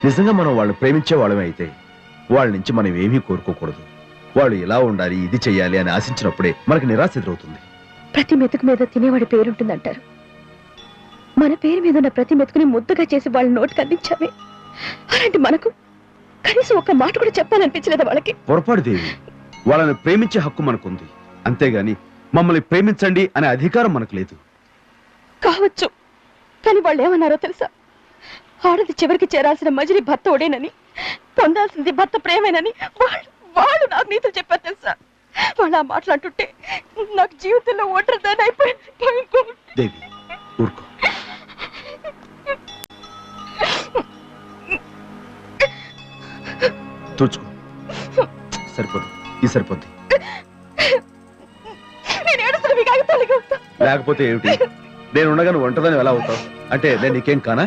నిజంగా మనం వాళ్ళని ప్రేమించే వాళ్ళమే అయితే వాళ్ళ నుంచి మనం ఏమీ కోరుకోకూడదు. వాళ్ళు ఇలా ఉండాలి, ఇది చెయ్యాలి అని ఆశించినప్పుడే మనకి నిరాశ ఎదురవుతుంది. ప్రతి మెతుకు మీద తినేవాడి పేరుంటుందంటారు. మన పేరు మీద ఉన్న ప్రతి మెతుకుని ముద్దుగా చేసి వాళ్ళ నోటికి అందించామే. అలాంటి మనకు కనీసం ఒక్క మాట కూడా చెప్పాలనిపించలేదు వాళ్ళకి. పొరపాటు దేవి, వాళ్ళని ప్రేమించే హక్కు మనకుంది, అంతేగాని మమ్మల్ని ప్రేమించండి అనే అధికారం మనకు లేదు. కావచ్చు, కానీ వాళ్ళు ఏమన్నారో తెలుసా? ఆడది చివరికి చేరాల్సిన మజిలీ భర్త ఒడేనని, పొందాల్సింది భర్త ప్రేమేనని వాళ్ళు నాకు నీతులు చెప్పారు తెలుసా? వాళ్ళు ఆ మాట్లాడుతుంటే నాకు జీవితంలో ఒంటరిదాన్ని అయిపోయింది. దేవి ఊరుకో. తుడుచుకో, సరిపోదు, ఈ సరిపోద్ది. లేకపోతే ఏమిటి, నేను ఉండగా నువ్వు ఒంటరిదాన్ని ఎలా అవుతావు? అంటే నేను నీకేం కానా?